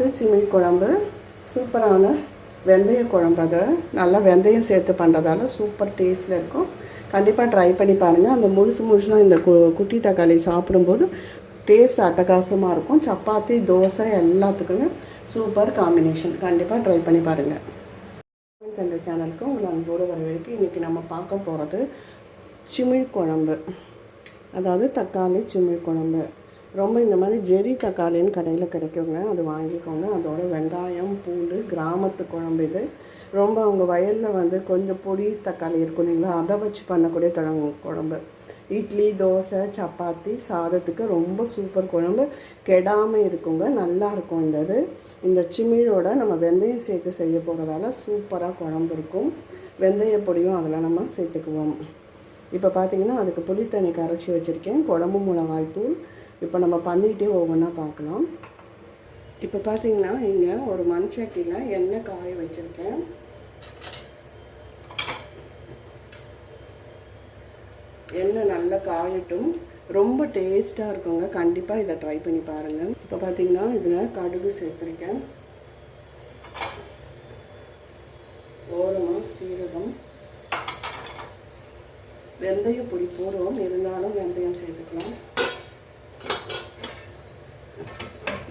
சப்பாத்து சிமிழ் குழம்பு சூப்பரான வெந்தய குழம்பு. அது நல்லா வெந்தயம் சேர்த்து பண்ணுறதால சூப்பர் டேஸ்ட்டில் இருக்கும். கண்டிப்பாக ட்ரை பண்ணி பாருங்கள். அந்த முழுசாக இந்த குட்டி தக்காளி சாப்பிடும்போது டேஸ்ட் அட்டகாசமாக இருக்கும். சப்பாத்தி தோசை எல்லாத்துக்குமே சூப்பர் காம்பினேஷன். கண்டிப்பாக ட்ரை பண்ணி பாருங்கள். இந்த சேனலுக்கு உங்களை அன்போடு வரவேற்கு. இன்றைக்கி நம்ம பார்க்க போகிறது சிமிழ் குழம்பு, அதாவது தக்காளி சிமிழ் குழம்பு. ரொம்ப இந்த மாதிரி ஜெரி தக்காளின்னு கடையில் கிடைக்குங்க, அது வாங்கிக்கோங்க. அதோட வெங்காயம் பூண்டு கிராமத்து குழம்பு இது. ரொம்ப அவங்க வயலில் கொஞ்சம் பொடி தக்காளி இருக்கும் இல்லைங்களா, அதை வச்சு பண்ணக்கூடிய குழம்பு. இட்லி தோசை சப்பாத்தி சாதத்துக்கு ரொம்ப சூப்பர் குழம்பு, கெடாமல் இருக்குங்க, நல்லாயிருக்கும். இந்த சிமிழோட நம்ம வெந்தயம் சேர்த்து செய்ய போகிறதால சூப்பராக குழம்பு இருக்கும். வெந்தய பொடியும் அதில் நம்ம சேர்த்துக்குவோம். இப்போ பார்த்திங்கன்னா அதுக்கு புளி தண்ணி கரைச்சி வச்சுருக்கேன், குழம்பு மிளகாய்த்தூள். இப்போ நம்ம பண்ணிகிட்டே ஒவ்வொன்றா பார்க்கலாம். இப்போ பார்த்திங்கன்னா இங்கே ஒரு மண்சட்டியில் எண்ணெய் காய வச்சுருக்கேன். எண்ணெய் நல்லா காயட்டும், ரொம்ப டேஸ்ட்டாக இருக்குங்க. கண்டிப்பாக இதை ட்ரை பண்ணி பாருங்கள். இப்போ பார்த்திங்கன்னா இதில் கடுகு சேர்த்துருக்கேன், ஓரமாக சீரகம், வெந்தய பொடி போடுவோம், இருந்தாலும் வெந்தயம் சேர்த்துக்கலாம்.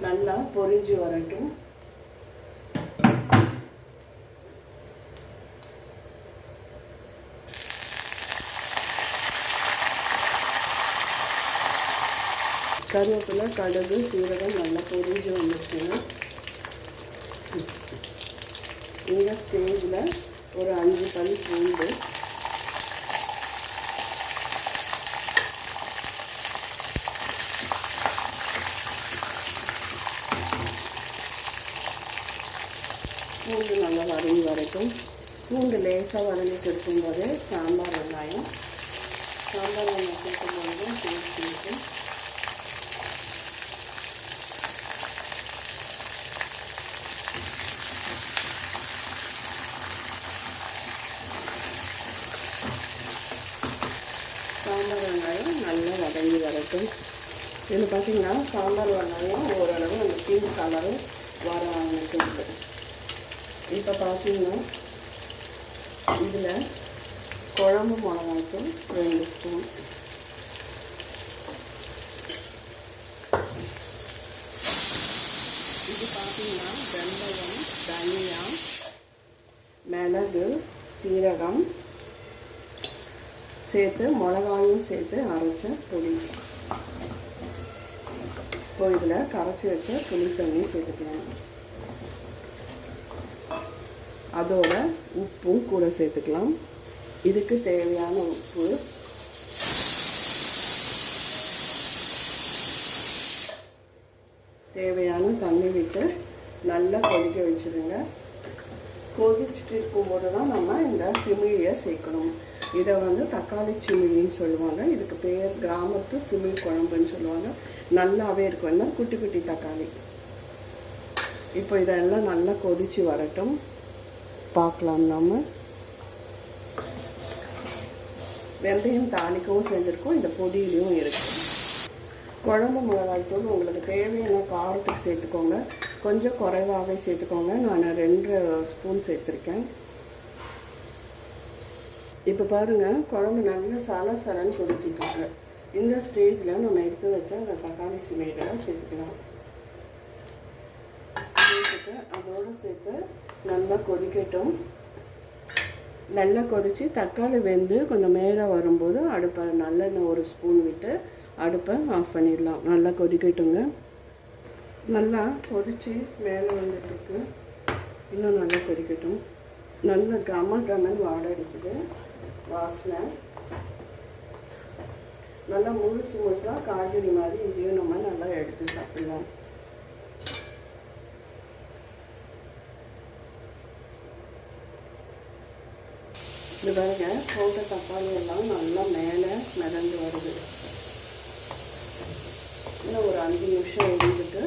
நல்லா பொரிஞ்சு வரட்டும். கருவேப்பிலை கடுகு சீரகம் நல்லா பொரிஞ்சு வந்துச்சுன்னா இந்த ஸ்டேஜில் ஒரு 5 பல் பூண்டு, பூண்டு நல்லா வதங்கி வரைக்கும். பூண்டு லேசாக வதங்கிட்டு இருக்கும்போது சாம்பார் வெங்காயம் சேர்க்கும்போது டேஸ்ட் இருக்கும். சாம்பார் வெங்காயம் நல்லா வதங்கி வரட்டும். இதில் பார்த்திங்கன்னா சாம்பார் வெங்காயம் ஓரளவு அந்த பிங்க் கலரு வர ஆரம்பிச்சிருக்கு. இப்போ பார்த்திங்கன்னா இதில் குழம்பு மிளகாய்த்தூள் 2 ஸ்பூன், இது பார்த்திங்கன்னா வெந்தயம் தனியா மிளகு சீரகம் சேர்த்து மிளகாயும் சேர்த்து அரைச்ச பொடி. இப்போ இதில் கரைச்சி வச்ச புளி தண்ணி சேர்த்துக்கலாம். அதோட உப்பும் கூட சேர்த்துக்கலாம். இதுக்கு தேவையான உப்பு, தேவையான தண்ணி விட்டு நல்லா கொதிக்க வச்சுருங்க. கொதிச்சுட்டு இருக்கும்போது தான் நம்ம இந்த சிமிழியை சேர்க்கணும். இதை தக்காளி சிமிழின்னு சொல்லுவாங்க. இதுக்கு பேர் கிராமத்து சிமிழ் குழம்புன்னு சொல்லுவாங்க. நல்லாவே இருக்கும், என்ன குட்டி குட்டி தக்காளி. இப்போ இதெல்லாம் நல்லா கொதித்து வரட்டும், பார்க்கலாம். நம்ம வெந்தயம் தாளிக்கவும் செஞ்சுருக்கோம், இந்த பொடியிலையும் இருக்கும். குழம்பு மிளகாய்த்தூள் உங்களுக்கு தேவையான காரத்துக்கு சேர்த்துக்கோங்க, கொஞ்சம் குறைவாகவே சேர்த்துக்கோங்க. நான் 2 ஸ்பூன் சேர்த்துருக்கேன். இப்போ பாருங்கள், குழம்பு நல்லா சலன்னு கொதிச்சிட்ருக்கு. இந்த ஸ்டேஜில் நம்ம எடுத்து வச்ச அந்த தக்காளி சிமிழெல்லாம் சேர்த்துக்கலாம். சேர்த்துட்டு அதோடு சேர்த்து நல்லா கொதிக்கட்டும். நல்லா கொதித்து தக்காளி வெந்து கொஞ்சம் மேலே வரும்போது அடுப்பை நல்லெண்ணெய் 1 ஸ்பூன் விட்டு அடுப்பை ஆஃப் பண்ணிடலாம். நல்லா கொதிக்கட்டுங்க. நல்லா கொதித்து மேலே வந்துட்டுருக்கு, இன்னும் நல்லா கொதிக்கட்டும். நல்லா கமன் வாடை அடிக்குது, வாசனை. நல்லா முழுசாக காய்கறி மாதிரி இதையும் நம்ம நல்லா எடுத்து சாப்பிடலாம். இது பாருங்க, போட்ட தக்காளி எல்லாம் நல்லா மேலே மிதந்து வருது. இன்னும் ஒரு 5 நிமிஷம் இருந்துட்டு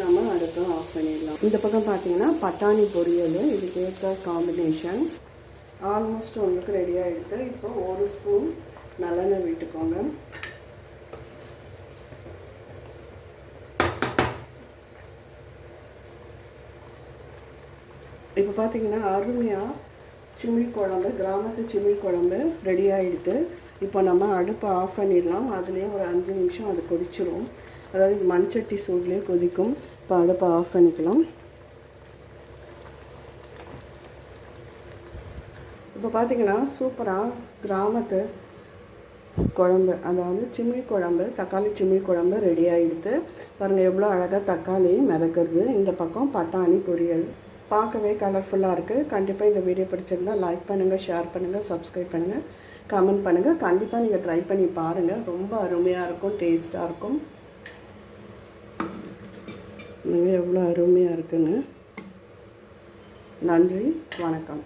நம்ம அடுப்பை ஆஃப் பண்ணிடலாம். இந்த பக்கம் பார்த்தீங்கன்னா பட்டாணி பொரியல், இது கேட்க காம்பினேஷன் ஆல்மோஸ்ட் உங்களுக்கு ரெடி ஆகிடுது. இப்போ 1 ஸ்பூன் நல்லெண்ணெய் விட்டுக்கோங்க. இப்போ பார்த்தீங்கன்னா அருமையாக சிமிழ் குழம்பு, கிராமத்து சிமிழ் குழம்பு ரெடி ஆகிடுது. இப்போ நம்ம அடுப்பை ஆஃப் பண்ணிடலாம். அதுலேயே ஒரு 5 நிமிஷம் அது கொதிச்சிரும். அதாவது மண்சட்டி சூட்லேயே கொதிக்கும். இப்போ அடுப்பை ஆஃப் பண்ணிக்கலாம். இப்போ பார்த்தீங்கன்னா சூப்பராக கிராமத்து குழம்பு, அதாவது சிமிழ் குழம்பு, தக்காளி சிமிழ் குழம்பு ரெடி ஆகிடுது. பாருங்கள் எவ்வளோ அழகாக தக்காளி மிதக்கிறது. இந்த பக்கம் பட்டாணி பொரியல் பார்க்கவே கலர்ஃபுல்லாக இருக்குது. கண்டிப்பாக இந்த வீடியோ பிடிச்சிருந்தா லைக் பண்ணுங்கள், ஷேர் பண்ணுங்கள், சப்ஸ்கிரைப் பண்ணுங்கள், கமெண்ட் பண்ணுங்கள். கண்டிப்பாக நீங்கள் ட்ரை பண்ணி பாருங்கள். ரொம்ப அருமையாக இருக்கும், டேஸ்ட்டாக இருக்கும். நீங்கள் எவ்வளோ அருமையாக இருக்குன்னு. நன்றி, வணக்கம்.